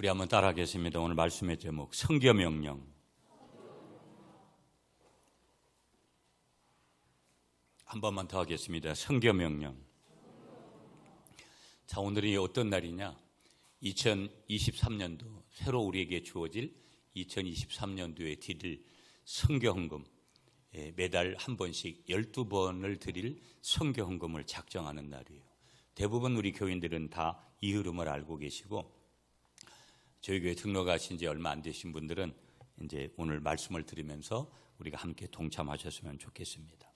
우리 한번 따라하겠습니다. 오늘 말씀의 제목 성교명령. 한 번만 더 하겠습니다. 성교명령. 자, 오늘이 어떤 날이냐? 2023년도 새로 우리에게 주어질 2023년도에 드릴 성교헌금, 매달 한 번씩 12번을 드릴 성교헌금을 작정하는 날이에요. 대부분 우리 교인들은 다 이 흐름을 알고 계시고, 저희 교회 등록하신 지 얼마 안 되신 분들은 이제 오늘 말씀을 들으면서 우리가 함께 동참하셨으면 좋겠습니다.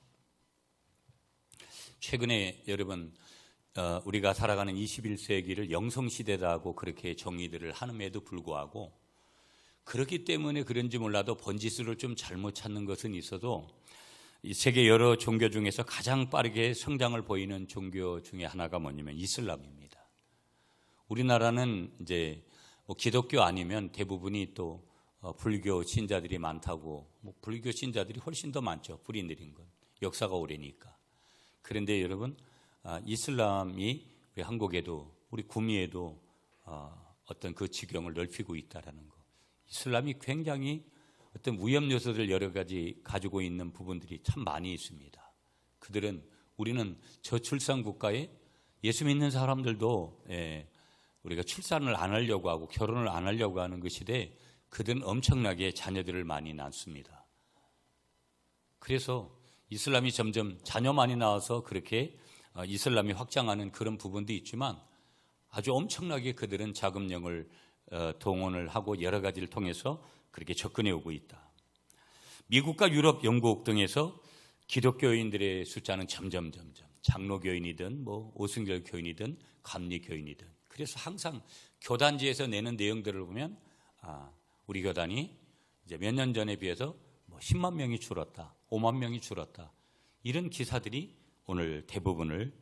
최근에 여러분, 우리가 살아가는 21세기를 영성시대라고 그렇게 정의들을 하는에도 불구하고, 그렇기 때문에 그런지 몰라도 번지수를 좀 잘못 찾는 것은 있어도 이 세계 여러 종교 중에서 가장 빠르게 성장을 보이는 종교 중에 하나가 뭐냐면 이슬람입니다. 우리나라는 이제 뭐 기독교 아니면 대부분이 또 불교 신자들이 많다고, 뭐 불교 신자들이 훨씬 더 많죠. 뿌리 내린 건 역사가 오래니까. 그런데 여러분, 이슬람이 우리 한국에도 우리 구미에도 어떤 그 지경을 넓히고 있다라는 거. 이슬람이 굉장히 어떤 위험 요소들 여러 가지 가지고 있는 부분들이 참 많이 있습니다. 그들은, 우리는 저출산 국가에 예수 믿는 사람들도 우리가 출산을 안 하려고 하고 결혼을 안 하려고 하는 것이되, 그들은 엄청나게 자녀들을 많이 낳습니다. 그래서 이슬람이 점점 자녀 많이 낳아서 그렇게 이슬람이 확장하는 그런 부분도 있지만, 아주 엄청나게 그들은 자금력을 동원을 하고 여러 가지를 통해서 그렇게 접근해 오고 있다. 미국과 유럽, 영국 등에서 기독교인들의 숫자는 점점 장로교인이든 뭐 오순절 교인이든 감리교인이든, 그래서 항상 교단지에서 내는 내용들을 보면 우리 교단이 이제 몇 년 전에 비해서 뭐 10만 명이 줄었다, 5만 명이 줄었다, 이런 기사들이 오늘 대부분을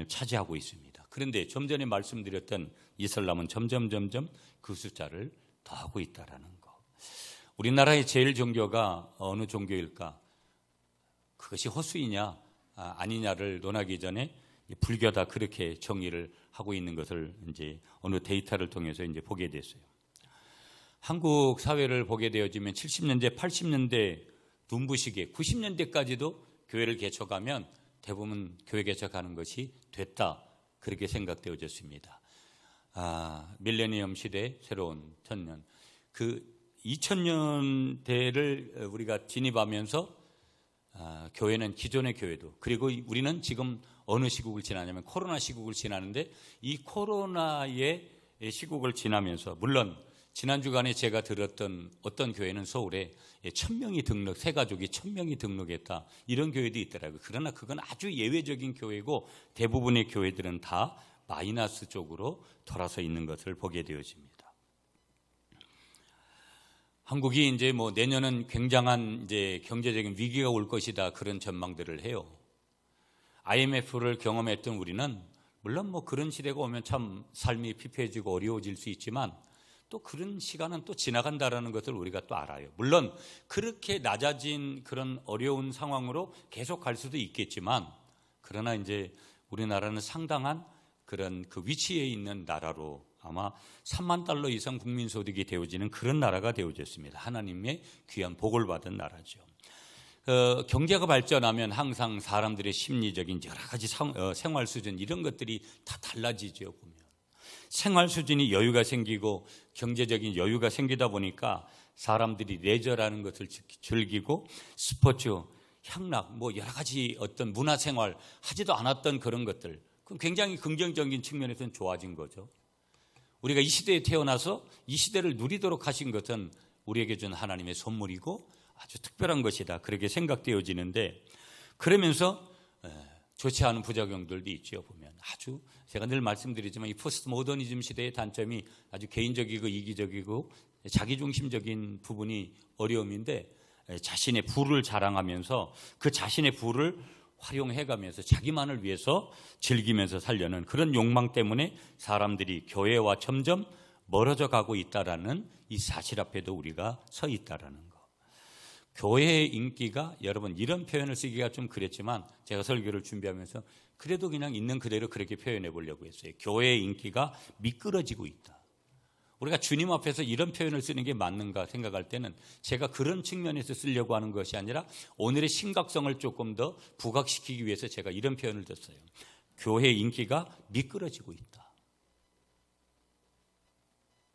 차지하고 있습니다. 그런데 좀 전에 말씀드렸던 이슬람은 점점 그 숫자를 더하고 있다라는 거. 우리나라의 제일 종교가 어느 종교일까? 그것이 허수이냐 아니냐를 논하기 전에 불교다, 그렇게 정의를 하고 있는 것을 이제 어느 데이터를 통해서 이제 보게 됐어요. 한국 사회를 보게 되어지면 70년대, 80년대 눈부시게 90년대까지도 교회를 개척하면 대부분 교회 개척하는 것이 됐다, 그렇게 생각되어졌습니다. 밀레니엄 시대, 새로운 천년, 그 2000년대를 우리가 진입하면서 교회는, 기존의 교회도, 그리고 우리는 지금 어느 시국을 지나냐면 코로나 시국을 지나는데, 이 코로나의 시국을 지나면서, 물론 지난 주간에 제가 들었던 어떤 교회는 서울에 1000명이 등록, 세 가족이 1000명이 등록했다, 이런 교회도 있더라고요. 그러나 그건 아주 예외적인 교회고, 대부분의 교회들은 다 마이너스 쪽으로 돌아서 있는 것을 보게 되어집니다. 한국이 이제 뭐 내년은 굉장한 이제 경제적인 위기가 올 것이다, 그런 전망들을 해요. IMF를 경험했던 우리는 물론 뭐 그런 시대가 오면 참 삶이 피폐해지고 어려워질 수 있지만, 또 그런 시간은 또 지나간다라는 것을 우리가 또 알아요. 물론 그렇게 낮아진 그런 어려운 상황으로 계속 갈 수도 있겠지만, 그러나 이제 우리나라는 상당한 그런 그 위치에 있는 나라로 아마 3만 달러 이상 국민소득이 되어지는 그런 나라가 되어졌습니다. 하나님의 귀한 복을 받은 나라죠. 경제가 발전하면 항상 사람들의 심리적인 여러 가지 생활 수준, 이런 것들이 다 달라지죠. 보면 생활 수준이 여유가 생기고 경제적인 여유가 생기다 보니까 사람들이 레저라는 것을 즐기고 스포츠, 향락, 뭐 여러 가지 어떤 문화생활 하지도 않았던 그런 것들, 그럼 굉장히 긍정적인 측면에서는 좋아진 거죠. 우리가 이 시대에 태어나서 이 시대를 누리도록 하신 것은 우리에게 준 하나님의 선물이고 아주 특별한 것이다, 그렇게 생각되어지는데, 그러면서 좋지 않은 부작용들도 있죠. 보면 아주, 제가 늘 말씀드리지만 이 포스트 모더니즘 시대의 단점이 아주 개인적이고 이기적이고 자기중심적인 부분이 어려움인데, 자신의 부를 자랑하면서 그 자신의 부를 활용해가면서 자기만을 위해서 즐기면서 살려는 그런 욕망 때문에 사람들이 교회와 점점 멀어져 가고 있다라는 이 사실 앞에도 우리가 서 있다라는 거. 교회의 인기가, 여러분 이런 표현을 쓰기가 좀 그랬지만 제가 설교를 준비하면서 그래도 그냥 있는 그대로 그렇게 표현해 보려고 했어요. 교회의 인기가 미끄러지고 있다. 우리가 주님 앞에서 이런 표현을 쓰는 게 맞는가 생각할 때는 제가 그런 측면에서 쓰려고 하는 것이 아니라 오늘의 심각성을 조금 더 부각시키기 위해서 제가 이런 표현을 뒀어요. 교회 인기가 미끄러지고 있다.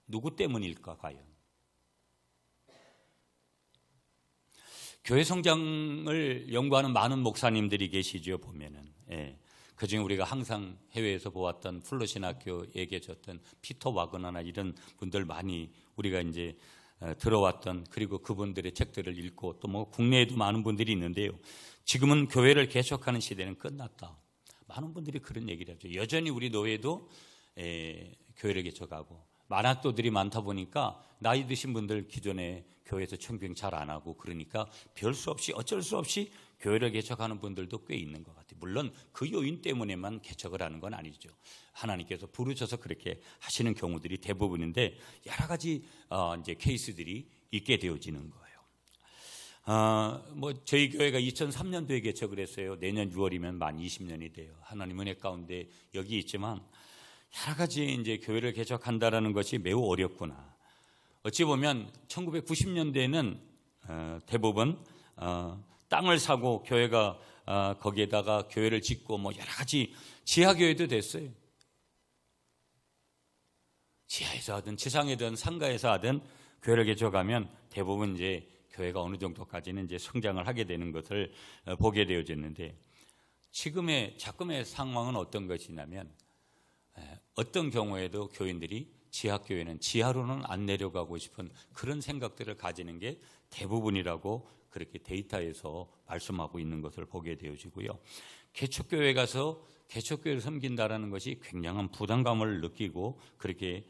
누구 때문일까 과연? 교회 성장을 연구하는 많은 목사님들이 계시죠, 보면은. 예. 그중에 우리가 항상 해외에서 보았던 플러신학교에 계셨던 피터 와그너나 이런 분들 많이 우리가 이제 들어왔던, 그리고 그분들의 책들을 읽고 또 뭐 국내에도 많은 분들이 있는데요. 지금은 교회를 개척하는 시대는 끝났다. 많은 분들이 그런 얘기를 하죠. 여전히 우리 노예도 교회를 개척하고 만학도들이 많다 보니까 나이 드신 분들 기존에 교회에서 청빙 잘 안 하고 그러니까 별 수 없이 어쩔 수 없이 교회를 개척하는 분들도 꽤 있는 것 같아요. 물론 그 요인 때문에만 개척을 하는 건 아니죠. 하나님께서 부르셔서 그렇게 하시는 경우들이 대부분인데 여러 가지 이제 케이스들이 있게 되어지는 거예요. 뭐 저희 교회가 2003년도에 개척을 했어요. 내년 6월이면 만 20년이 돼요. 하나님 은혜 가운데 여기 있지만 여러 가지 이제 교회를 개척한다라는 것이 매우 어렵구나. 어찌 보면 1990년대에는 대부분 땅을 사고 교회가 거기에다가 교회를 짓고 뭐 여러 가지 지하교회도 됐어요. 지하에서 하든 지상에든 상가에서 하든 교회를 개척하면 대부분 이제 교회가 어느 정도까지는 이제 성장을 하게 되는 것을 보게 되어졌는데 지금의 상황은 어떤 것이냐면 어떤 경우에도 교인들이 지하교회는 지하로는 안 내려가고 싶은 그런 생각들을 가지는 게 대부분이라고 그렇게 데이터에서 말씀하고 있는 것을 보게 되어지고요. 개척교회 가서 개척교회를 섬긴다라는 것이 굉장한 부담감을 느끼고 그렇게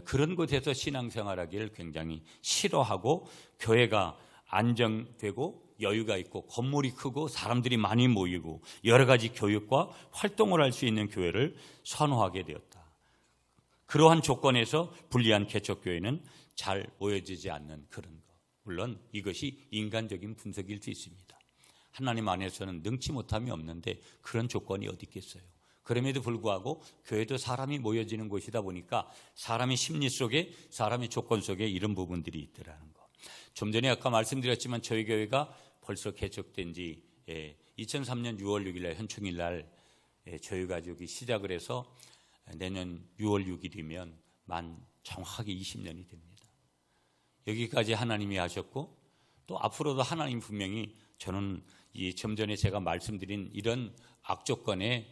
그런 곳에서 신앙생활하기를 굉장히 싫어하고 교회가 안정되고 여유가 있고 건물이 크고 사람들이 많이 모이고 여러 가지 교육과 활동을 할 수 있는 교회를 선호하게 되었다. 그러한 조건에서 불리한 개척교회는 잘 모여지지 않는 그런 것. 물론 이것이 인간적인 분석일 수 있습니다. 하나님 안에서는 능치 못함이 없는데 그런 조건이 어디 있겠어요. 그럼에도 불구하고 교회도 사람이 모여지는 곳이다 보니까 사람의 심리 속에 사람의 조건 속에 이런 부분들이 있더라는 것. 좀 전에 아까 말씀드렸지만 저희 교회가 벌써 개척된 지 2003년 6월 6일 날 현충일 날 저희 가족이 시작을 해서 내년 6월 6일이면 만 정확하게 20년이 됩니다. 여기까지 하나님이 하셨고 또 앞으로도 하나님 분명히 저는 이 좀 전에 제가 말씀드린 이런 악조건에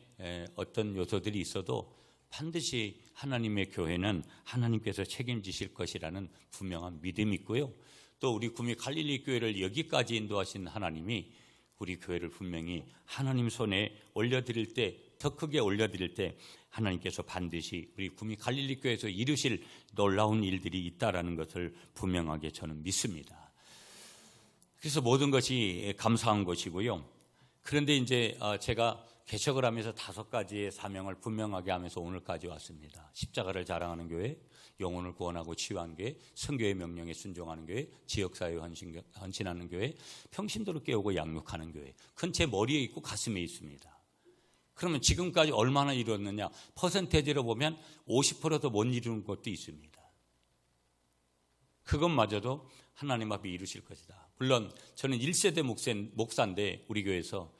어떤 요소들이 있어도 반드시 하나님의 교회는 하나님께서 책임지실 것이라는 분명한 믿음이 있고요. 또 우리 구미 갈릴리 교회를 여기까지 인도하신 하나님이 우리 교회를 분명히 하나님 손에 올려드릴 때, 더 크게 올려드릴 때 하나님께서 반드시 우리 구미 갈릴리 교회에서 이루실 놀라운 일들이 있다라는 것을 분명하게 저는 믿습니다. 그래서 모든 것이 감사한 것이고요. 그런데 이제 제가 개척을 하면서 5가지의 사명을 분명하게 하면서 오늘까지 왔습니다. 십자가를 자랑하는 교회, 영혼을 구원하고 치유하는 교회, 선교의 명령에 순종하는 교회, 지역사회에 헌신하는 교회, 평신도를 깨우고 양육하는 교회. 그건 제 머리에 있고 가슴에 있습니다. 그러면 지금까지 얼마나 이뤘느냐? 퍼센테이지로 보면 50%도 못 이루는 것도 있습니다. 그것마저도 하나님 앞에 이루실 것이다. 물론 저는 1세대 목사인데 우리 교회에서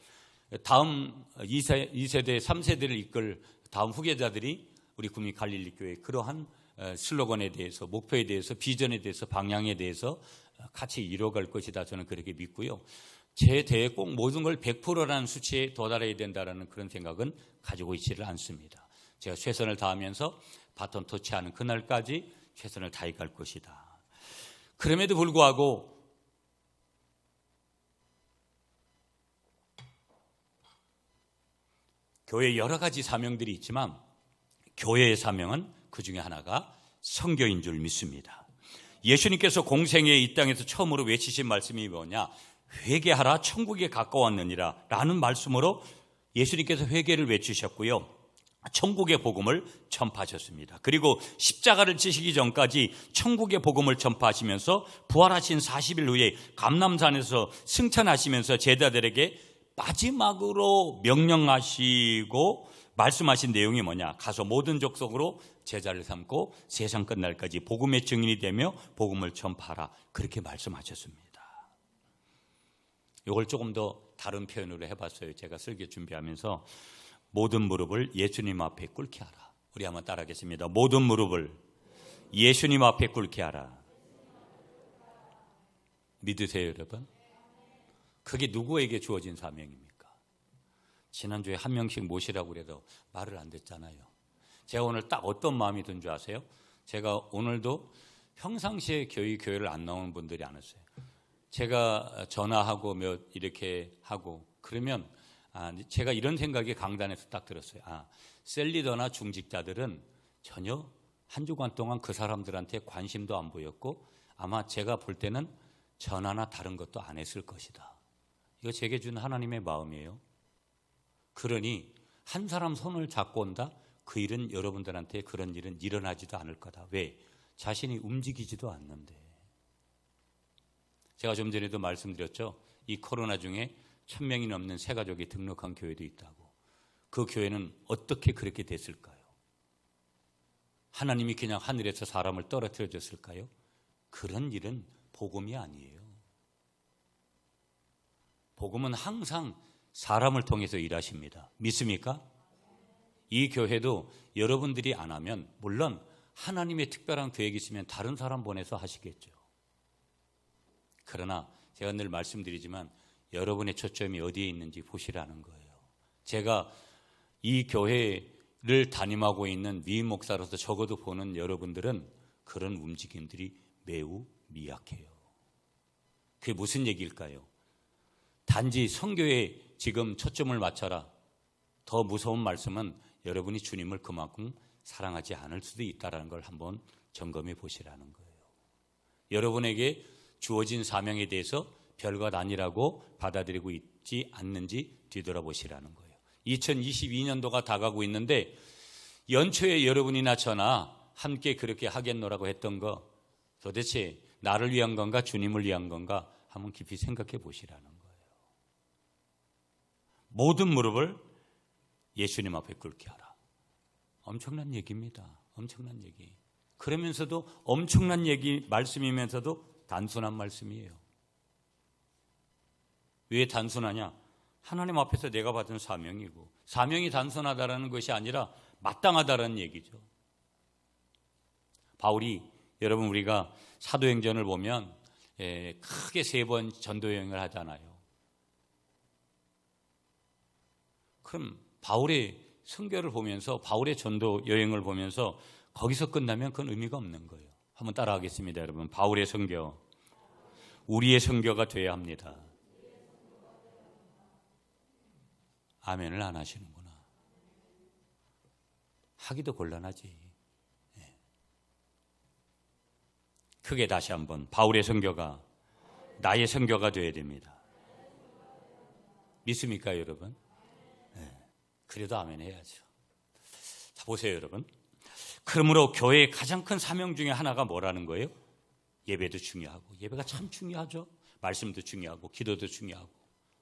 다음 2세대, 3세대를 이끌 다음 후계자들이 우리 구미 갈릴리 교회 그러한 슬로건에 대해서, 목표에 대해서, 비전에 대해서, 방향에 대해서 같이 이뤄갈 것이다. 저는 그렇게 믿고요. 제 대에 꼭 모든 걸 100%라는 수치에 도달해야 된다는 그런 생각은 가지고 있지를 않습니다. 제가 최선을 다하면서 바톤 터치하는 그날까지 최선을 다해 갈 것이다. 그럼에도 불구하고 교회에 여러 가지 사명들이 있지만 교회의 사명은 그 중에 하나가 선교인 줄 믿습니다. 예수님께서 공생에 이 땅에서 처음으로 외치신 말씀이 뭐냐? 회개하라 천국에 가까웠느니라 라는 말씀으로 예수님께서 회개를 외치셨고요. 천국의 복음을 전파하셨습니다. 그리고 십자가를 지시기 전까지 천국의 복음을 전파하시면서 부활하신 40일 후에 감람산에서 승천하시면서 제자들에게 마지막으로 명령하시고 말씀하신 내용이 뭐냐? 가서 모든 족속으로 제자를 삼고 세상 끝날까지 복음의 증인이 되며 복음을 전파하라. 그렇게 말씀하셨습니다. 이걸 조금 더 다른 표현으로 해봤어요. 제가 설교 준비하면서 모든 무릎을 예수님 앞에 꿇게 하라. 우리 한번 따라하겠습니다. 모든 무릎을 예수님 앞에 꿇게 하라. 믿으세요, 여러분? 그게 누구에게 주어진 사명입니까? 지난주에 한 명씩 모시라고 그래도 말을 안 듣잖아요. 제가 오늘 딱 어떤 마음이 든 줄 아세요? 제가 오늘도 평상시에 교회를 안 나오는 분들이 안 왔어요. 제가 전화하고 이렇게 하고 그러면 제가 이런 생각이 강단에서 딱 들었어요. 셀리더나 중직자들은 전혀 한 주간 동안 그 사람들한테 관심도 안 보였고 아마 제가 볼 때는 전화나 다른 것도 안 했을 것이다. 이거 제게 준 하나님의 마음이에요. 그러니 한 사람 손을 잡고 온다? 그 일은 여러분들한테 그런 일은 일어나지도 않을 거다. 왜? 자신이 움직이지도 않는데. 제가 좀 전에도 말씀드렸죠. 이 코로나 중에 1000명이 넘는 새가족이 등록한 교회도 있다고. 그 교회는 어떻게 그렇게 됐을까요? 하나님이 그냥 하늘에서 사람을 떨어뜨려 줬을까요? 그런 일은 복음이 아니에요. 복음은 항상 사람을 통해서 일하십니다. 믿습니까? 이 교회도 여러분들이 안 하면 물론 하나님의 특별한 계획이 있으면 다른 사람 보내서 하시겠죠. 그러나 제가 늘 말씀드리지만 여러분의 초점이 어디에 있는지 보시라는 거예요. 제가 이 교회를 담임하고 있는 위임 목사로서 적어도 보는 여러분들은 그런 움직임들이 매우 미약해요. 그게 무슨 얘기일까요? 단지 선교에 지금 초점을 맞춰라. 더 무서운 말씀은 여러분이 주님을 그만큼 사랑하지 않을 수도 있다는 걸 한번 점검해 보시라는 거예요. 여러분에게 주어진 사명에 대해서 별것 아니라고 받아들이고 있지 않는지 뒤돌아보시라는 거예요. 2022년도가 다가고 있는데 연초에 여러분이나 저나 함께 그렇게 하겠노라고 했던 거 도대체 나를 위한 건가 주님을 위한 건가 한번 깊이 생각해 보시라는 거예요. 모든 무릎을 예수님 앞에 꿇게 하라. 엄청난 얘기입니다. 엄청난 얘기. 그러면서도 엄청난 얘기 말씀이면서도 단순한 말씀이에요. 왜 단순하냐? 하나님 앞에서 내가 받은 사명이고 사명이 단순하다라는 것이 아니라 마땅하다라는 얘기죠. 바울이 여러분 우리가 사도행전을 보면 크게 3번 전도여행을 하잖아요. 그럼 바울의 선교를 보면서 바울의 전도 여행을 보면서 거기서 끝나면 그건 의미가 없는 거예요. 한번 따라하겠습니다, 여러분. 바울의 선교, 우리의 선교가 돼야 합니다. 아멘을 안 하시는구나. 하기도 곤란하지. 크게 다시 한번 바울의 선교가 나의 선교가 돼야 됩니다. 믿습니까, 여러분? 그래도 아멘 해야죠. 자, 보세요, 여러분. 그러므로 교회의 가장 큰 사명 중에 하나가 뭐라는 거예요? 예배도 중요하고, 예배가 참 중요하죠. 말씀도 중요하고, 기도도 중요하고,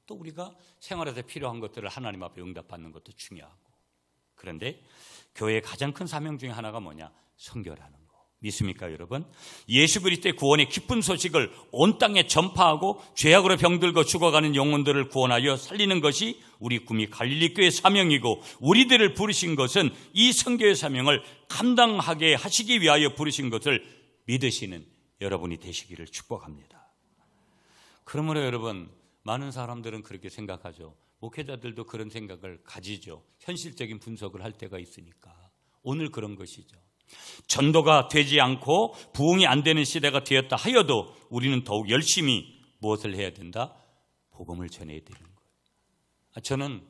또 우리가 생활에서 필요한 것들을 하나님 앞에 응답받는 것도 중요하고. 그런데 교회의 가장 큰 사명 중에 하나가 뭐냐? 선교라는 거. 믿습니까, 여러분? 예수 그리스도의 구원의 기쁜 소식을 온 땅에 전파하고 죄악으로 병들고 죽어가는 영혼들을 구원하여 살리는 것이 우리 구미 갈릴리 교회의 사명이고, 우리들을 부르신 것은 이 선교의 사명을 감당하게 하시기 위하여 부르신 것을 믿으시는 여러분이 되시기를 축복합니다. 그러므로 여러분, 많은 사람들은 그렇게 생각하죠. 목회자들도 그런 생각을 가지죠. 현실적인 분석을 할 때가 있으니까. 오늘 그런 것이죠. 전도가 되지 않고 부흥이 안 되는 시대가 되었다 하여도 우리는 더욱 열심히 무엇을 해야 된다? 복음을 전해야 되는 거예요. 저는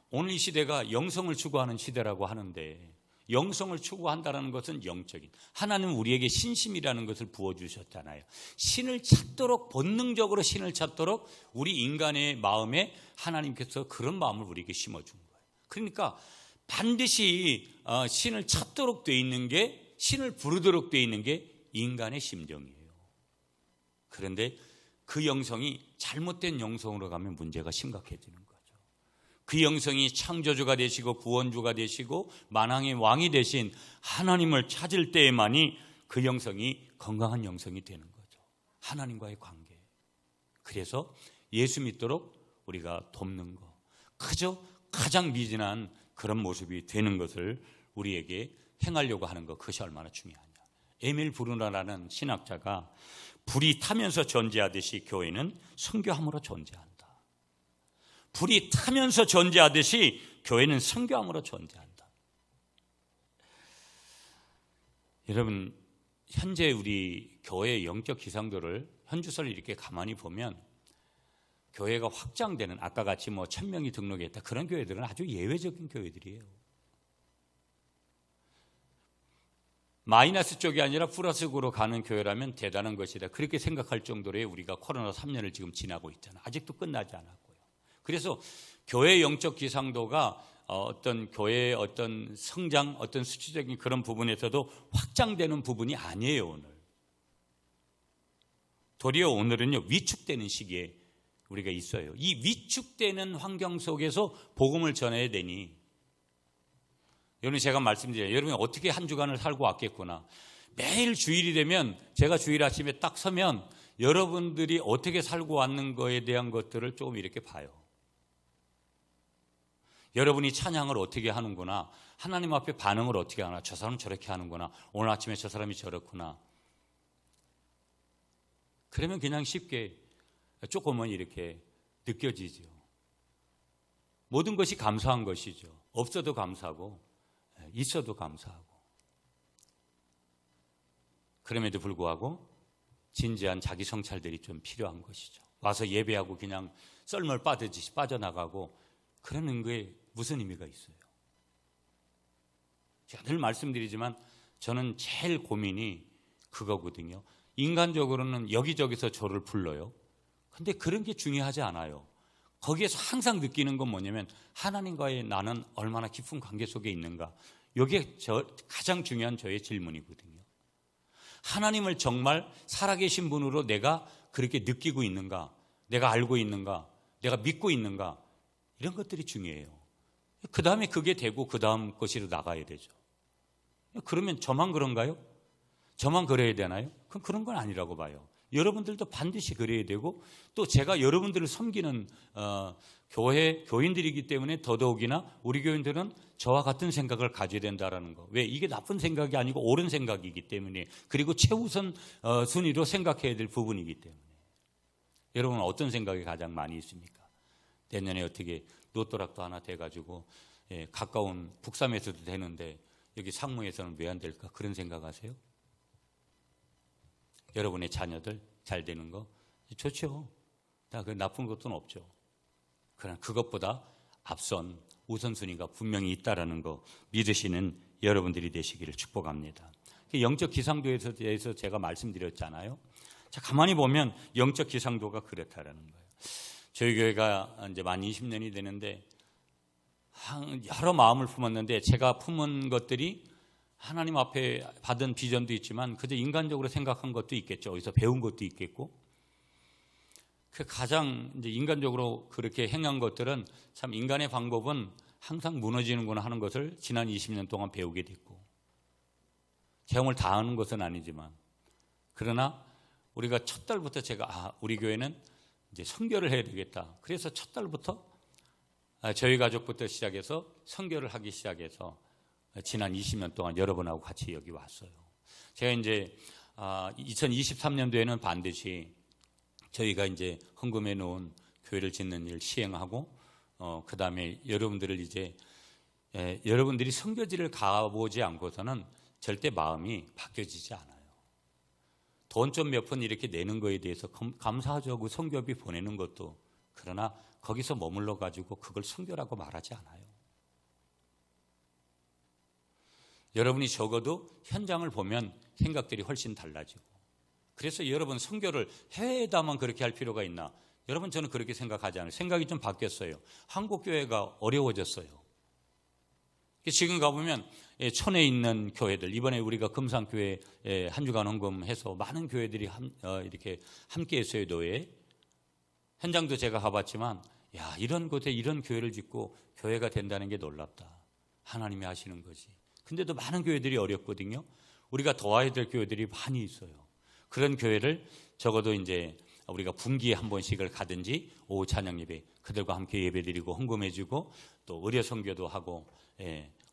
오늘 이 시대가 영성을 추구하는 시대라고 하는데, 영성을 추구한다는 것은 영적인, 하나님은 우리에게 신심이라는 것을 부어주셨잖아요. 신을 찾도록, 본능적으로 신을 찾도록 우리 인간의 마음에 하나님께서 그런 마음을 우리에게 심어준 거예요. 그러니까 반드시 신을 찾도록 돼 있는 게, 신을 부르도록 돼 있는 게 인간의 심정이에요. 그런데 그 영성이 잘못된 영성으로 가면 문제가 심각해지는 거죠. 그 영성이 창조주가 되시고 구원주가 되시고 만왕의 왕이 되신 하나님을 찾을 때에만이 그 영성이 건강한 영성이 되는 거죠. 하나님과의 관계. 그래서 예수 믿도록 우리가 돕는 거, 그저 가장 미진한 그런 모습이 되는 것을 우리에게 행하려고 하는 것, 그것이 얼마나 중요하냐. 에밀 브루너라는 신학자가 불이 타면서 존재하듯이 교회는 선교함으로 존재한다. 불이 타면서 존재하듯이 교회는 선교함으로 존재한다. 여러분, 현재 우리 교회의 영적 기상도를 현주소를 이렇게 가만히 보면 교회가 확장되는, 아까 같이 1000명이 등록했다, 그런 교회들은 아주 예외적인 교회들이에요. 마이너스 쪽이 아니라 플러스로 가는 교회라면 대단한 것이다, 그렇게 생각할 정도로 우리가 코로나 3년을 지금 지나고 있잖아. 아직도 끝나지 않았고요. 그래서 교회의 영적 기상도가 어떤 교회의 어떤 성장, 어떤 수치적인 그런 부분에서도 확장되는 부분이 아니에요. 오늘 도리어 오늘은요, 위축되는 시기에 우리가 있어요. 이 위축되는 환경 속에서 복음을 전해야 되니, 여러분, 제가 말씀드려요. 여러분이 어떻게 한 주간을 살고 왔겠구나. 매일 주일이 되면, 제가 주일 아침에 딱 서면 여러분들이 어떻게 살고 왔는 거에 대한 것들을 조금 이렇게 봐요. 여러분이 찬양을 어떻게 하는구나, 하나님 앞에 반응을 어떻게 하나, 저 사람은 저렇게 하는구나, 오늘 아침에 저 사람이 저렇구나. 그러면 그냥 쉽게 조금은 이렇게 느껴지죠. 모든 것이 감사한 것이죠. 없어도 감사하고 있어도 감사하고. 그럼에도 불구하고 진지한 자기 성찰들이 좀 필요한 것이죠. 와서 예배하고 그냥 썰물 빠듯이 빠져나가고 그러는 거에 무슨 의미가 있어요? 제가 늘 말씀드리지만 저는 제일 고민이 그거거든요. 인간적으로는 여기저기서 저를 불러요. 근데 그런 게 중요하지 않아요. 거기에서 항상 느끼는 건 뭐냐면 하나님과의 나는 얼마나 깊은 관계 속에 있는가. 이게 가장 중요한 저의 질문이거든요. 하나님을 정말 살아계신 분으로 내가 그렇게 느끼고 있는가, 내가 알고 있는가, 내가 믿고 있는가, 이런 것들이 중요해요. 그 다음에 그게 되고 그 다음 것으로 나가야 되죠. 그러면 저만 그런가요? 저만 그래야 되나요? 그럼 그런 건 아니라고 봐요. 여러분들도 반드시 그래야 되고, 또 제가 여러분들을 섬기는 교인들이기 때문에 더더욱이나 우리 교인들은 저와 같은 생각을 가져야 된다는 거. 왜? 이게 나쁜 생각이 아니고 옳은 생각이기 때문에, 그리고 최우선 순위로 생각해야 될 부분이기 때문에. 여러분은 어떤 생각이 가장 많이 있습니까? 내년에 어떻게 노또락도 하나 돼가지고 가까운 북삼에서도 되는데 여기 상무에서는 왜 안 될까? 그런 생각하세요? 여러분의 자녀들 잘 되는 거 좋죠. 그 나쁜 것도 없죠. 그러나 그것보다 앞선 우선순위가 분명히 있다라는 거 믿으시는 여러분들이 되시기를 축복합니다. 영적 기상도에 대해서 제가 말씀드렸잖아요. 자, 가만히 보면 영적 기상도가 그렇다라는 거예요. 저희 교회가 이제 만 20년이 되는데 여러 마음을 품었는데, 제가 품은 것들이 하나님 앞에 받은 비전도 있지만 그저 인간적으로 생각한 것도 있겠죠. 어디서 배운 것도 있겠고, 그 가장 이제 인간적으로 그렇게 행한 것들은 참 인간의 방법은 항상 무너지는구나 하는 것을 지난 20년 동안 배우게 됐고, 경험을 다 하는 것은 아니지만, 그러나 우리가 첫 달부터 제가 우리 교회는 이제 선교를 해야 되겠다. 그래서 첫 달부터 저희 가족부터 시작해서 선교를 하기 시작해서 지난 20년 동안 여러분하고 같이 여기 왔어요. 제가 이제 2023년도에는 반드시 저희가 이제 헌금해 놓은 교회를 짓는 일 시행하고, 그 다음에 여러분들을 이제 여러분들이 선교지를 가보지 않고서는 절대 마음이 바뀌어지지 않아요. 돈 좀 몇 푼 이렇게 내는 거에 대해서 감사하죠. 그 선교비 보내는 것도. 그러나 거기서 머물러 가지고 그걸 선교라고 말하지 않아요. 여러분이 적어도 현장을 보면 생각들이 훨씬 달라지고, 그래서 여러분 선교를 해외에다만 그렇게 할 필요가 있나? 여러분, 저는 그렇게 생각하지 않아요. 생각이 좀 바뀌었어요. 한국 교회가 어려워졌어요. 지금 가보면 촌에 있는 교회들, 이번에 우리가 금산교회 한 주간 헌금해서 많은 교회들이 이렇게 함께 했어요. 노예 현장도 제가 가봤지만 야, 이런 곳에 이런 교회를 짓고 교회가 된다는 게 놀랍다. 하나님이 하시는 거지. 근데도 많은 교회들이 어렵거든요. 우리가 도와야 될 교회들이 많이 있어요. 그런 교회를 적어도 이제 우리가 분기에 한 번씩을 가든지 오후 찬양 예배 그들과 함께 예배드리고 헌금해주고 또 의료 선교도 하고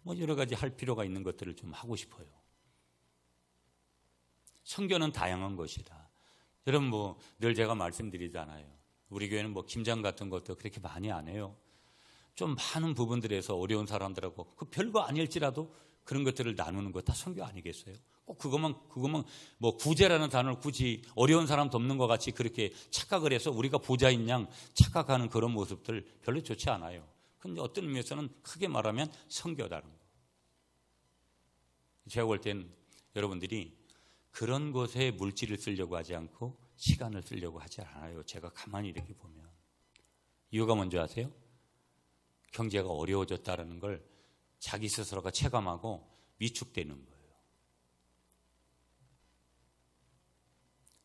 뭐 여러 가지 할 필요가 있는 것들을 좀 하고 싶어요. 선교는 다양한 것이다. 여러분 뭐 늘 제가 말씀드리잖아요. 우리 교회는 뭐 김장 같은 것도 그렇게 많이 안 해요. 좀 많은 부분들에서 어려운 사람들하고 그 별거 아닐지라도 그런 것들을 나누는 것 다 선교 아니겠어요? 꼭 그것만 뭐 구제라는 단어를 굳이 어려운 사람 돕는 것 같이 그렇게 착각을 해서 우리가 부자인 양 착각하는 그런 모습들 별로 좋지 않아요. 근데 어떤 의미에서는 크게 말하면 선교다는 거. 제가 볼 땐 여러분들이 그런 것에 물질을 쓰려고 하지 않고 시간을 쓰려고 하지 않아요. 제가 가만히 이렇게 보면. 이유가 뭔지 아세요? 경제가 어려워졌다는 걸 자기 스스로가 체감하고 위축되는 거예요.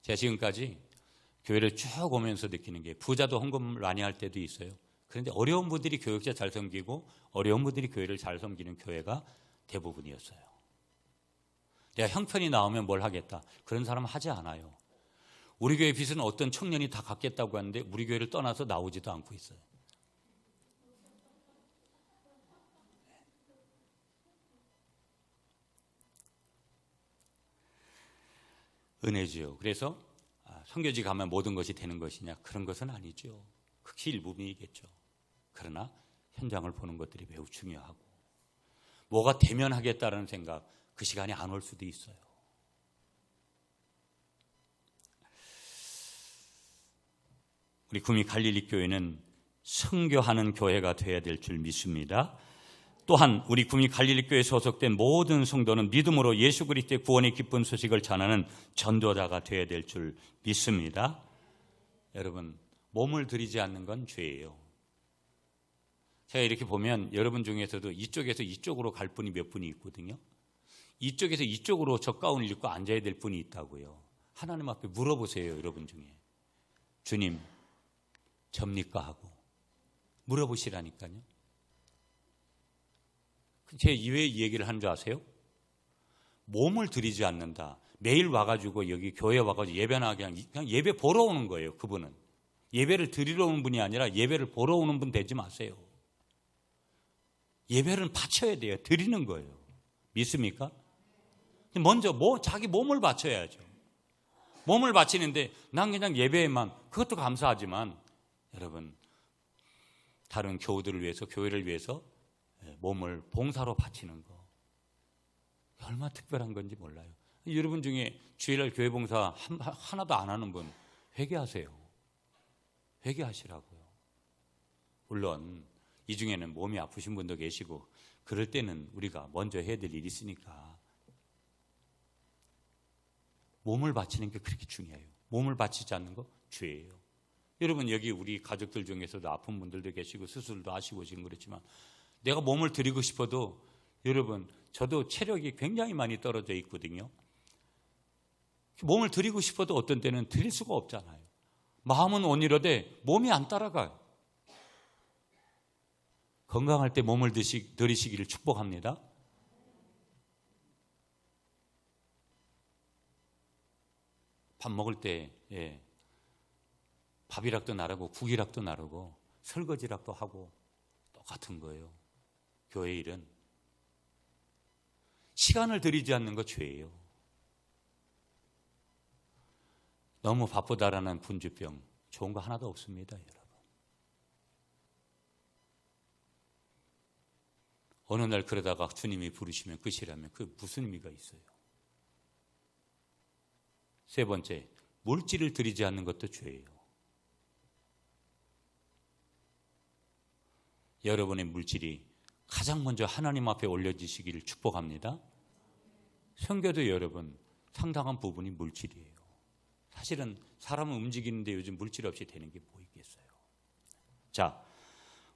제가 지금까지 교회를 쭉 오면서 느끼는 게 부자도 헌금을 많이 할 때도 있어요. 그런데 어려운 분들이 교육자 잘 섬기고 어려운 분들이 교회를 잘 섬기는 교회가 대부분이었어요. 내가 형편이 나오면 뭘 하겠다. 그런 사람은 하지 않아요. 우리 교회 빚은 어떤 청년이 다 갚겠다고 하는데 우리 교회를 떠나서 나오지도 않고 있어요. 은혜지요. 그래서 선교지 가면 모든 것이 되는 것이냐? 그런 것은 아니죠. 극히 일부분이겠죠. 그러나 현장을 보는 것들이 매우 중요하고 뭐가 되면 하겠다라는 생각 그 시간이 안 올 수도 있어요. 우리 구미 갈릴리 교회는 선교하는 교회가 되어야 될 줄 믿습니다. 또한 우리 구미 갈릴리 교회에 소속된 모든 성도는 믿음으로 예수 그리스도의 구원의 기쁜 소식을 전하는 전도자가 되어야 될 줄 믿습니다. 여러분, 몸을 들이지 않는 건 죄예요. 제가 이렇게 보면 여러분 중에서도 이쪽에서 이쪽으로 갈 분이 몇 분이 있거든요. 이쪽에서 이쪽으로 저 가운을 입고 앉아야 될 분이 있다고요. 하나님 앞에 물어보세요. 여러분 중에. 주님, 접니까? 하고 물어보시라니까요. 제 왜 이 얘기를 하는 줄 아세요? 몸을 들이지 않는다. 매일 와가지고 여기 교회 와가지고 예배나 그냥 예배 보러 오는 거예요. 그분은. 예배를 드리러 오는 분이 아니라 예배를 보러 오는 분 되지 마세요. 예배를 바쳐야 돼요. 드리는 거예요. 믿습니까? 먼저 자기 몸을 바쳐야죠. 몸을 바치는데 난 그냥 예배에만 그것도 감사하지만 여러분 다른 교우들을 위해서 교회를 위해서 몸을 봉사로 바치는 거 얼마나 특별한 건지 몰라요. 여러분 중에 주일날 교회 봉사 하나도 안 하는 분 회개하세요. 회개하시라고요. 물론 이 중에는 몸이 아프신 분도 계시고 그럴 때는 우리가 먼저 해야 될 일이 있으니까 몸을 바치는 게 그렇게 중요해요. 몸을 바치지 않는 거 죄예요. 여러분 여기 우리 가족들 중에서도 아픈 분들도 계시고 수술도 하시고 지금 그렇지만 내가 몸을 드리고 싶어도 여러분 저도 체력이 굉장히 많이 떨어져 있거든요. 몸을 드리고 싶어도 어떤 때는 드릴 수가 없잖아요. 마음은 온이로되 몸이 안 따라가요. 건강할 때 몸을 들이시기를 축복합니다. 밥 먹을 때 밥이락도 나르고 국이락도 나르고 설거지락도 하고 똑같은 거예요. 교회 일은 시간을 들이지 않는 거 죄예요. 너무 바쁘다라는 분주병 좋은 거 하나도 없습니다. 여러분. 어느 날 그러다가 주님이 부르시면 끝이라면 그 무슨 의미가 있어요? 세 번째, 물질을 들이지 않는 것도 죄예요. 여러분의 물질이 가장 먼저 하나님 앞에 올려지시기를 축복합니다. 선교도 여러분 상당한 부분이 물질이에요. 사실은 사람을 움직이는데 요즘 물질 없이 되는 게 뭐 있겠어요. 자,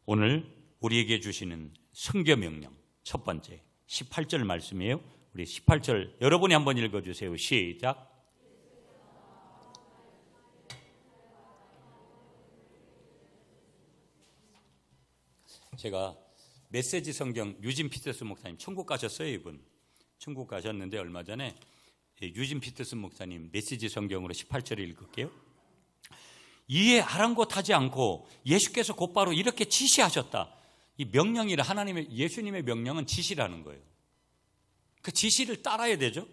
오늘 우리에게 주시는 선교 명령 첫 번째 18절 말씀이에요. 우리 18절 여러분이 한번 읽어주세요. 시작. 제가 메시지 성경 유진 피터슨 목사님 천국 가셨어요. 이분 천국 가셨는데 얼마 전에 유진 피터슨 목사님 메시지 성경으로 18절을 읽을게요. 이에 아랑곳하지 않고 예수께서 곧바로 이렇게 지시하셨다. 이 명령이라 예수님의 명령은 지시라는 거예요. 그 지시를 따라야 되죠.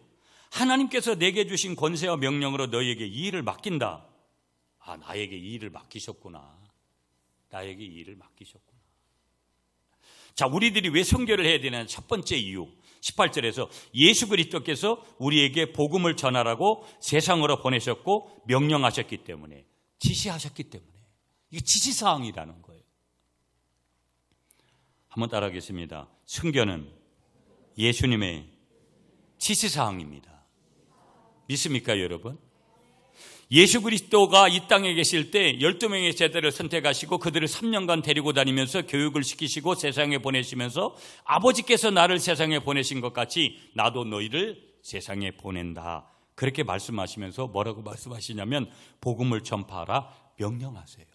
하나님께서 내게 주신 권세와 명령으로 너희에게 이 일을 맡긴다. 아, 나에게 이 일을 맡기셨구나. 나에게 이 일을 맡기셨구나. 자, 우리들이 왜 선교를 해야 되냐는 첫 번째 이유. 18절에서 예수 그리스도께서 우리에게 복음을 전하라고 세상으로 보내셨고 명령하셨기 때문에, 지시하셨기 때문에. 이게 지시사항이라는 거예요. 한번 따라하겠습니다. 선교는 예수님의 지시사항입니다. 믿습니까, 여러분? 예수 그리스도가 이 땅에 계실 때 12명의 제자를 선택하시고 그들을 3년간 데리고 다니면서 교육을 시키시고 세상에 보내시면서 아버지께서 나를 세상에 보내신 것 같이 나도 너희를 세상에 보낸다. 그렇게 말씀하시면서 뭐라고 말씀하시냐면 복음을 전파하라 명령하세요.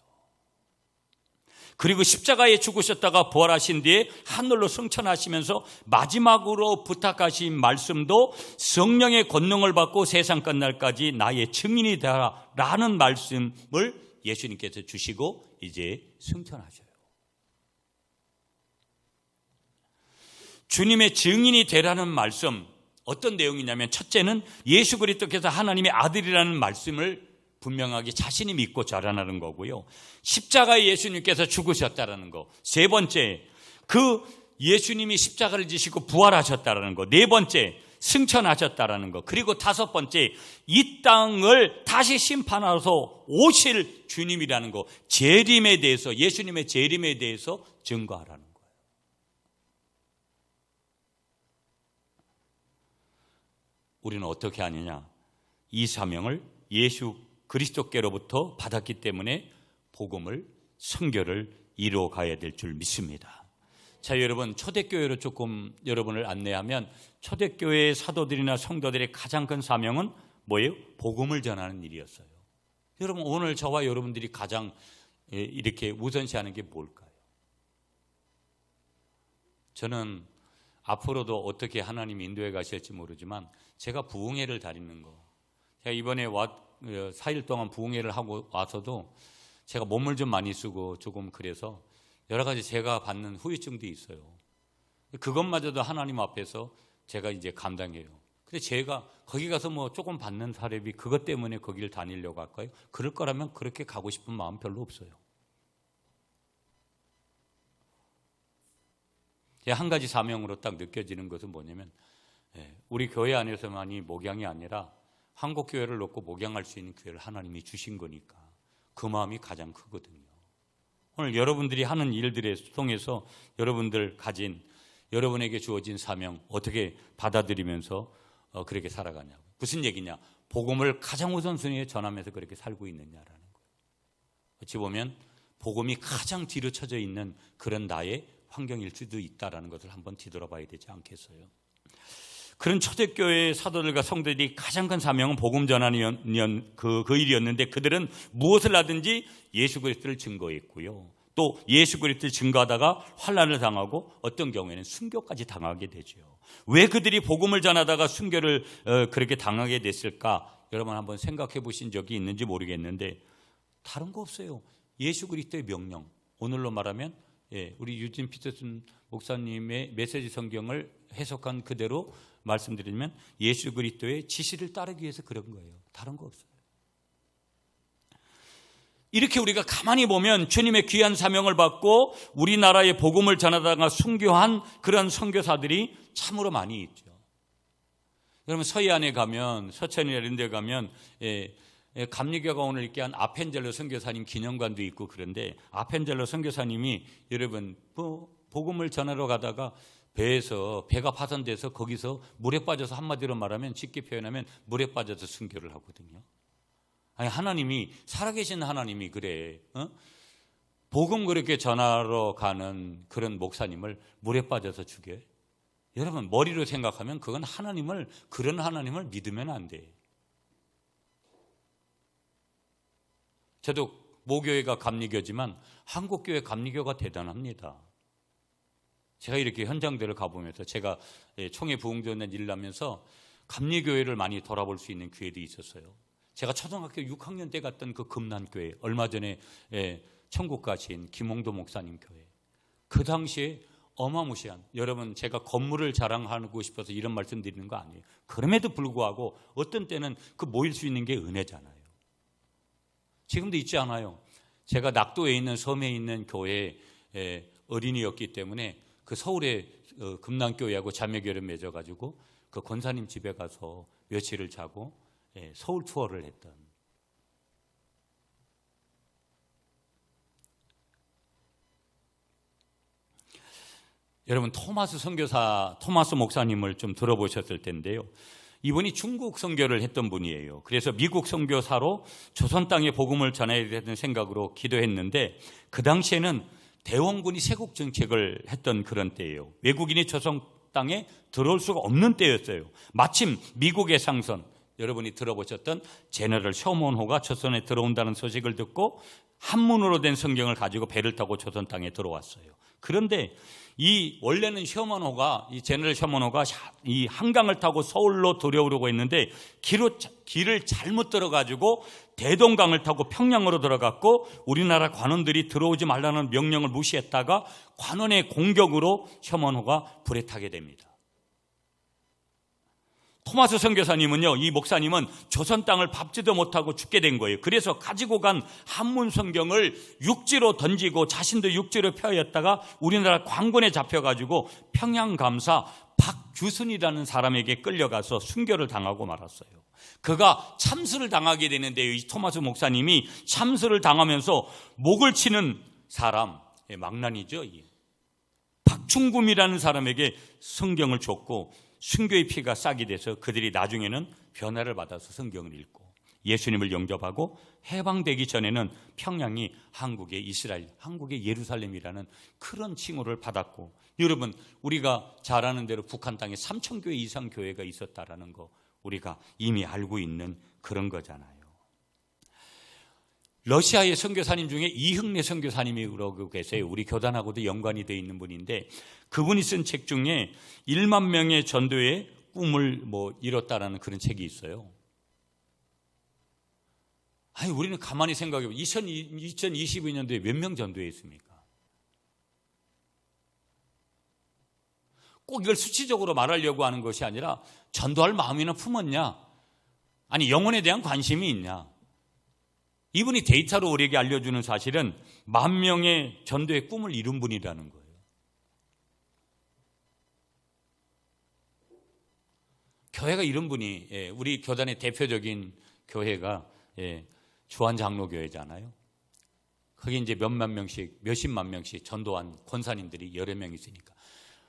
그리고 십자가에 죽으셨다가 부활하신 뒤에 하늘로 승천하시면서 마지막으로 부탁하신 말씀도 성령의 권능을 받고 세상 끝날까지 나의 증인이 되라 라는 말씀을 예수님께서 주시고 이제 승천하셔요. 주님의 증인이 되라는 말씀, 어떤 내용이냐면 첫째는 예수 그리스도께서 하나님의 아들이라는 말씀을 분명하게 자신이 믿고 자라나는 거고요. 십자가에 예수님께서 죽으셨다라는 거. 세 번째, 그 예수님이 십자가를 지시고 부활하셨다라는 거. 네 번째, 승천하셨다라는 거. 그리고 다섯 번째, 이 땅을 다시 심판하러 오실 주님이라는 거. 재림에 대해서, 예수님의 재림에 대해서 증거하라는 거예요. 우리는 어떻게 하느냐? 이 사명을 예수 그리스도께로부터 받았기 때문에 복음을, 선교를 이루어 가야 될 줄 믿습니다. 자, 여러분, 초대교회로 조금 여러분을 안내하면 초대교회의 사도들이나 성도들의 가장 큰 사명은 뭐예요? 복음을 전하는 일이었어요. 여러분, 오늘 저와 여러분들이 가장 이렇게 우선시하는 게 뭘까요? 저는 앞으로도 어떻게 하나님이 인도해 가실지 모르지만 제가 부흥회를 다니는 거, 제가 이번에 4일 동안 부흥회를 하고 와서도 제가 몸을 좀 많이 쓰고 조금 그래서 여러 가지 제가 받는 후유증도 있어요. 그것마저도 하나님 앞에서 제가 이제 감당해요. 근데 제가 거기 가서 뭐 조금 받는 사례비 그것 때문에 거기를 다니려고 할까요? 그럴 거라면 그렇게 가고 싶은 마음 별로 없어요. 한 가지 사명으로 딱 느껴지는 것은 뭐냐면 우리 교회 안에서만이 목양이 아니라 한국 교회를 놓고 목양할 수 있는 교회를 하나님이 주신 거니까 그 마음이 가장 크거든요. 오늘 여러분들이 하는 일들에 통해서 여러분들 가진, 여러분에게 주어진 사명 어떻게 받아들이면서 그렇게 살아가냐고. 무슨 얘기냐? 복음을 가장 우선순위에 전하면서 그렇게 살고 있느냐라는 거예요. 어찌 보면 복음이 가장 뒤로 쳐져 있는 그런 나의 환경일 수도 있다라는 것을 한번 뒤돌아봐야 되지 않겠어요? 그런 초대교회의 사도들과 성도들이 가장 큰 사명은 복음 전하는 그 일이었는데 그들은 무엇을 하든지 예수 그리스도를 증거했고요. 또 예수 그리스도를 증거하다가 환난을 당하고 어떤 경우에는 순교까지 당하게 되죠. 왜 그들이 복음을 전하다가 순교를 그렇게 당하게 됐을까? 여러분 한번 생각해 보신 적이 있는지 모르겠는데 다른 거 없어요. 예수 그리스도의 명령. 오늘로 말하면 우리 유진 피터슨 목사님의 메시지 성경을 해석한 그대로 말씀드리면 예수 그리스도의 지시를 따르기 위해서 그런 거예요. 다른 거 없어요. 이렇게 우리가 가만히 보면 주님의 귀한 사명을 받고 우리나라의 복음을 전하다가 순교한 그런 선교사들이 참으로 많이 있죠. 여러분 서해안에 가면, 서천이나 이런 데 가면 감리교가 오늘 있게 한 아펜젤로 선교사님 기념관도 있고 그런데 아펜젤로 선교사님이 여러분 복음을 전하러 가다가 배가 파손돼서 거기서 물에 빠져서 한마디로 말하면 쉽게 표현하면 물에 빠져서 순교를 하거든요. 아니 하나님이 살아계신 하나님이 그래. 복음 그렇게 전하러 가는 그런 목사님을 물에 빠져서 죽여요. 여러분 머리로 생각하면 그건 그런 하나님을 믿으면 안 돼. 저도 모교회가 감리교지만 한국교회 감리교가 대단합니다. 제가 이렇게 현장들을 가보면서 제가 총회 부흥전에 일을 하면서 감리교회를 많이 돌아볼 수 있는 기회도 있었어요. 제가 초등학교 6학년 때 갔던 그 금난교회, 얼마 전에 천국 가신 김홍도 목사님 교회, 그 당시에 어마무시한, 여러분 제가 건물을 자랑하고 싶어서 이런 말씀 드리는 거 아니에요. 그럼에도 불구하고 어떤 때는 그 모일 수 있는 게 은혜잖아요. 지금도 있지 않아요. 제가 낙도에 있는 섬에 있는 교회 어린이였기 때문에 그 서울에 금난교회하고 자매교회를 맺어가지고 그 권사님 집에 가서 며칠을 자고 서울 투어를 했던, 여러분 토마스 선교사, 토마스 목사님을 좀 들어보셨을 텐데요. 이분이 중국 선교를 했던 분이에요. 그래서 미국 선교사로 조선 땅에 복음을 전해야 되는 생각으로 기도했는데, 그 당시에는 대원군이 세국 정책을 했던 그런 때예요. 외국인이 조선 땅에 들어올 수가 없는 때였어요. 마침 미국의 상선, 여러분이 들어보셨던 제너럴 셔먼호가 조선에 들어온다는 소식을 듣고 한문으로 된 성경을 가지고 배를 타고 조선 땅에 들어왔어요. 그런데 이 원래는 셔먼호가, 이 제너럴 셔먼호가 이 한강을 타고 서울로 들어오려고 했는데 길을 잘못 들어가지고 대동강을 타고 평양으로 들어갔고, 우리나라 관원들이 들어오지 말라는 명령을 무시했다가 관원의 공격으로 셔먼호가 불에 타게 됩니다. 토마스 선교사님은요, 이 목사님은 조선 땅을 밟지도 못하고 죽게 된 거예요. 그래서 가지고 간 한문 성경을 육지로 던지고 자신도 육지로 펴였다가 우리나라 관군에 잡혀가지고 평양 감사 박규순이라는 사람에게 끌려가서 순교를 당하고 말았어요. 그가 참수를 당하게 되는데요, 이 토마스 목사님이 참수를 당하면서 목을 치는 사람, 망난이죠, 박충금이라는 사람에게 성경을 줬고 순교의 피가 싹이 돼서 그들이 나중에는 변화를 받아서 성경을 읽고 예수님을 영접하고 해방되기 전에는 평양이 한국의 이스라엘, 한국의 예루살렘이라는 그런 칭호를 받았고, 여러분 우리가 잘 아는 대로 북한 땅에 3,000교회 이상 교회가 있었다라는 거 우리가 이미 알고 있는 그런 거잖아요. 러시아의 선교사님 중에 이흥래 선교사님이 그러고 계세요. 우리 교단하고도 연관이 되어 있는 분인데, 그분이 쓴 책 중에 1만 명의 전도의 꿈을 이뤘다라는 그런 책이 있어요. 아니, 우리는 가만히 생각해보면 2022년도에 몇 명 전도했습니까? 꼭 이걸 수치적으로 말하려고 하는 것이 아니라 전도할 마음이나 품었냐? 아니, 영혼에 대한 관심이 있냐? 이분이 데이터로 우리에게 알려주는 사실은 10,000명의 전도의 꿈을 이룬 분이라는 거예요. 교회가 이런 분이, 우리 교단의 대표적인 교회가 주한장로교회잖아요. 거기 이제 몇만 명씩, 몇십만 명씩 전도한 권사님들이 여러 명 있으니까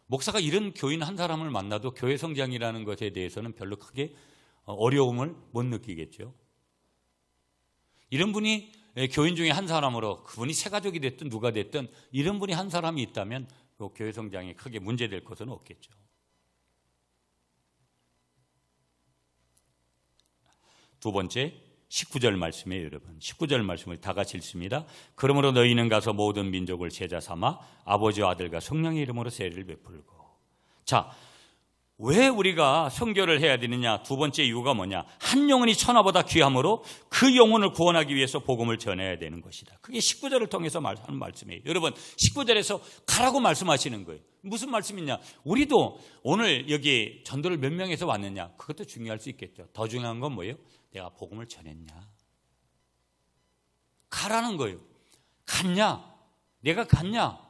목사가 이런 교인 한 사람을 만나도 교회 성장이라는 것에 대해서는 별로 크게 어려움을 못 느끼겠죠. 이런 분이 교인 중에 한 사람으로, 그분이 새 가족이 됐든 누가 됐든 이런 분이 한 사람이 있다면 그 교회 성장에 크게 문제될 것은 없겠죠. 두 번째 19절 말씀이에요, 여러분. 19절 말씀을 다 같이 읽습니다. 그러므로 너희는 가서 모든 민족을 제자 삼아 아버지와 아들과 성령의 이름으로 세례를 베풀고. 자, 왜 우리가 선교를 해야 되느냐? 두 번째 이유가 뭐냐? 한 영혼이 천하보다 귀함으로 그 영혼을 구원하기 위해서 복음을 전해야 되는 것이다. 그게 19절을 통해서 하는 말씀이에요. 여러분, 19절에서 가라고 말씀하시는 거예요. 무슨 말씀이냐? 우리도 오늘 여기 전도를 몇 명에서 왔느냐? 그것도 중요할 수 있겠죠. 더 중요한 건 뭐예요? 내가 복음을 전했냐? 가라는 거예요. 갔냐? 내가 갔냐?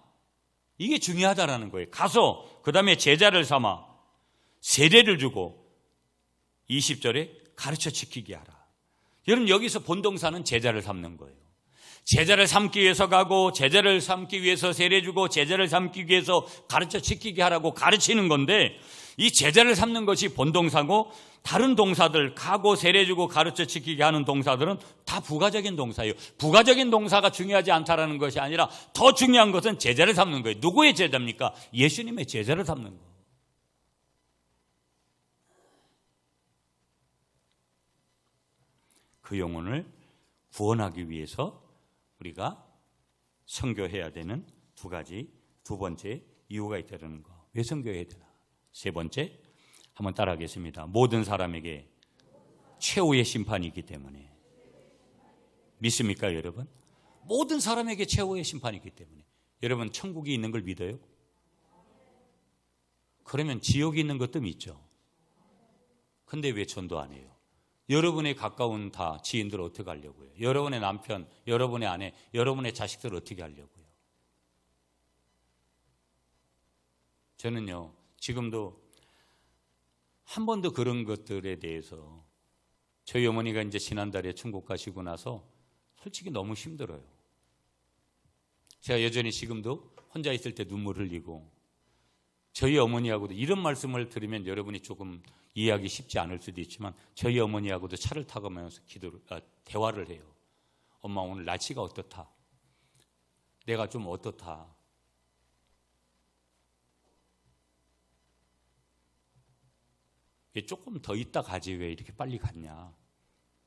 이게 중요하다라는 거예요. 가서 그 다음에 제자를 삼아 세례를 주고 20절에 가르쳐 지키게 하라. 여러분, 여기서 본동사는 제자를 삼는 거예요. 제자를 삼기 위해서 가고, 제자를 삼기 위해서 세례 주고, 제자를 삼기 위해서 가르쳐 지키게 하라고 가르치는 건데, 이 제자를 삼는 것이 본동사고, 다른 동사들, 가고 세례 주고 가르쳐 지키게 하는 동사들은 다 부가적인 동사예요. 부가적인 동사가 중요하지 않다라는 것이 아니라 더 중요한 것은 제자를 삼는 거예요. 누구의 제자입니까? 예수님의 제자를 삼는 거예요. 그 영혼을 구원하기 위해서 우리가 선교해야 되는 두 번째 이유가 있다는 거. 왜 섬겨야 되나? 세 번째, 한번 따라하겠습니다. 모든 사람에게 최후의 심판이 있기 때문에. 믿습니까, 여러분? 모든 사람에게 최후의 심판이 있기 때문에. 여러분, 천국이 있는 걸 믿어요? 그러면 지옥이 있는 것도 믿죠. 근데 왜 전도 안 해요? 여러분의 가까운 다 지인들 어떻게 하려고요? 여러분의 남편, 여러분의 아내, 여러분의 자식들 어떻게 하려고요? 저는요, 지금도 한 번도 그런 것들에 대해서 저희 어머니가 이제 지난달에 천국 가시고 나서 솔직히 너무 힘들어요. 제가 여전히 지금도 혼자 있을 때 눈물 흘리고, 저희 어머니하고도 이런 말씀을 들으면 여러분이 조금 이해하기 쉽지 않을 수도 있지만, 저희 어머니하고도 차를 타가면서 대화를 해요. 엄마, 오늘 날씨가 어떻다? 내가 좀 어떻다? 왜 조금 더 있다 가지, 왜 이렇게 빨리 갔냐?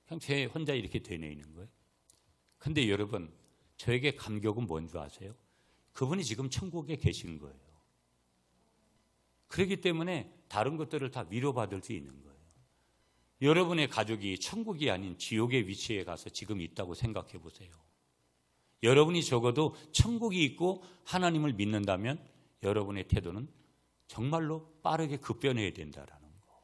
그냥 제 혼자 이렇게 되뇌이는 거예요. 근데 여러분, 저에게 감격은 뭔 줄 아세요? 그분이 지금 천국에 계신 거예요. 그렇기 때문에 다른 것들을 다 위로받을 수 있는 거예요. 여러분의 가족이 천국이 아닌 지옥의 위치에 가서 지금 있다고 생각해 보세요. 여러분이 적어도 천국이 있고 하나님을 믿는다면 여러분의 태도는 정말로 빠르게 급변해야 된다라는 거.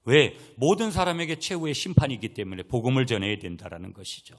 왜? 모든 사람에게 최후의 심판이기 때문에 복음을 전해야 된다라는 것이죠.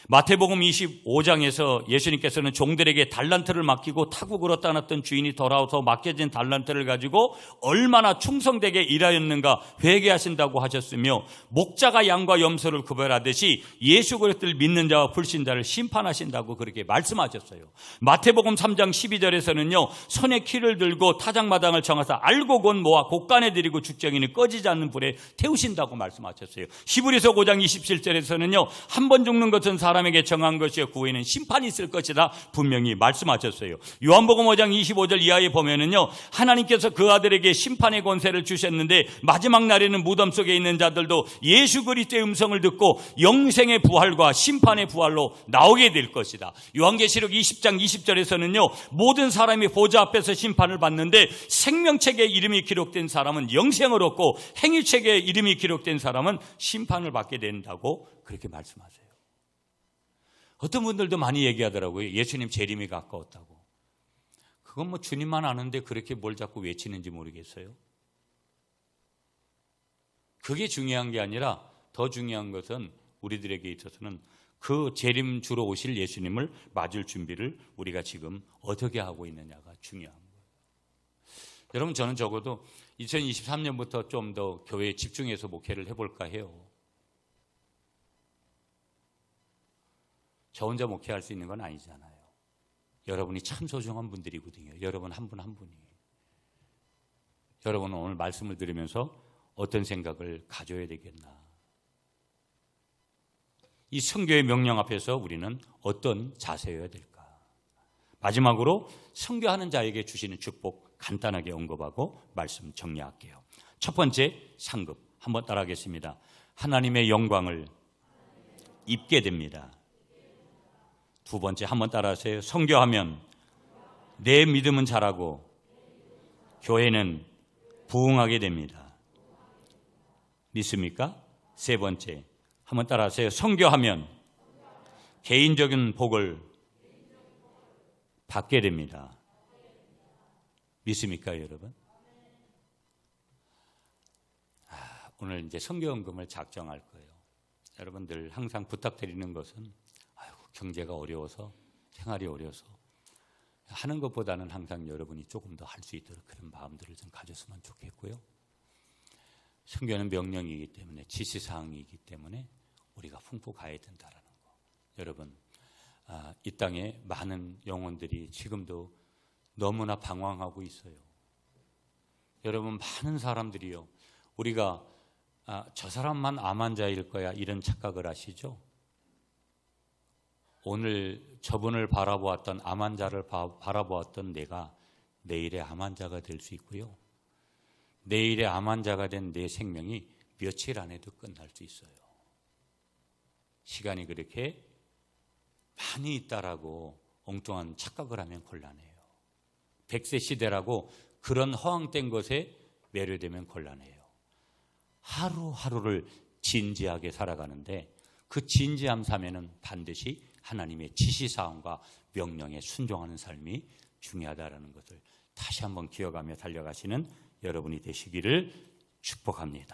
마태복음 25장에서 예수님께서는 종들에게 달란트를 맡기고 타국으로 떠났던 주인이 돌아와서 맡겨진 달란트를 가지고 얼마나 충성되게 일하였는가 회개하신다고 하셨으며, 목자가 양과 염소를 구별하듯이 예수 그리스도를 믿는 자와 불신자를 심판하신다고 그렇게 말씀하셨어요. 마태복음 3장 12절에서는요, 손에 키를 들고 타작마당을 정하사 알고 곧 모아 곳간에 들이고 죽정이는 꺼지지 않는 불에 태우신다고 말씀하셨어요. 히브리서 5장 27절에서는요, 한 번 죽는 것은 사람에게 정한 것이요 그 후에는 심판이 있을 것이다 분명히 말씀하셨어요. 요한복음 5장 25절 이하에 보면은요, 하나님께서 그 아들에게 심판의 권세를 주셨는데 마지막 날에는 무덤 속에 있는 자들도 예수 그리스도의 음성을 듣고 영생의 부활과 심판의 부활로 나오게 될 것이다. 요한계시록 20장 20절에서는요, 모든 사람이 보좌 앞에서 심판을 받는데 생명책에 이름이 기록된 사람은 영생을 얻고 행위책에 이름이 기록된 사람은 심판을 받게 된다고 그렇게 말씀하세요. 어떤 분들도 많이 얘기하더라고요. 예수님 재림이 가까웠다고. 그건 뭐 주님만 아는데 그렇게 뭘 자꾸 외치는지 모르겠어요. 그게 중요한 게 아니라 더 중요한 것은 우리들에게 있어서는 그 재림 주러 오실 예수님을 맞을 준비를 우리가 지금 어떻게 하고 있느냐가 중요한 거예요. 여러분, 저는 적어도 2023년부터 좀 더 교회에 집중해서 목회를 해볼까 해요. 저 혼자 목회할 수 있는 건 아니잖아요. 여러분이 참 소중한 분들이거든요. 여러분 한 분 한 분이. 여러분은 오늘 말씀을 들으면서 어떤 생각을 가져야 되겠나? 이 선교의 명령 앞에서 우리는 어떤 자세여야 될까? 마지막으로 선교하는 자에게 주시는 축복 간단하게 언급하고 말씀 정리할게요. 첫 번째, 상급. 한번 따라하겠습니다. 하나님의 영광을 입게 됩니다. 두 번째, 한번 따라하세요. 선교하면 내 믿음은 자라고 교회는 부흥하게 됩니다. 믿습니까? 세 번째, 한번 따라하세요. 선교하면 개인적인 복을 받게 됩니다. 믿습니까, 여러분? 오늘 이제 선교연금을 작정할 거예요. 여러분들 항상 부탁드리는 것은 경제가 어려워서, 생활이 어려워서 하는 것보다는 항상 여러분이 조금 더 할 수 있도록 그런 마음들을 좀 가졌으면 좋겠고요. 선교는 명령이기 때문에, 지시사항이기 때문에 우리가 품고 가야 된다는 거. 여러분, 이 땅에 많은 영혼들이 지금도 너무나 방황하고 있어요. 여러분, 많은 사람들이요, 우리가 저 사람만 암 환자일 거야 이런 착각을 하시죠? 오늘 저분을 바라보았던 암 환자를 바라보았던 내가 내일의 암 환자가 될 수 있고요. 내일의 암 환자가 된 내 생명이 며칠 안에도 끝날 수 있어요. 시간이 그렇게 많이 있다라고 엉뚱한 착각을 하면 곤란해요. 100세 시대라고 그런 허황된 것에 매료되면 곤란해요. 하루하루를 진지하게 살아가는데 그 진지함 삶에는 반드시 하나님의 지시사항과 명령에 순종하는 삶이 중요하다는 것을 다시 한번 기억하며 달려가시는 여러분이 되시기를 축복합니다.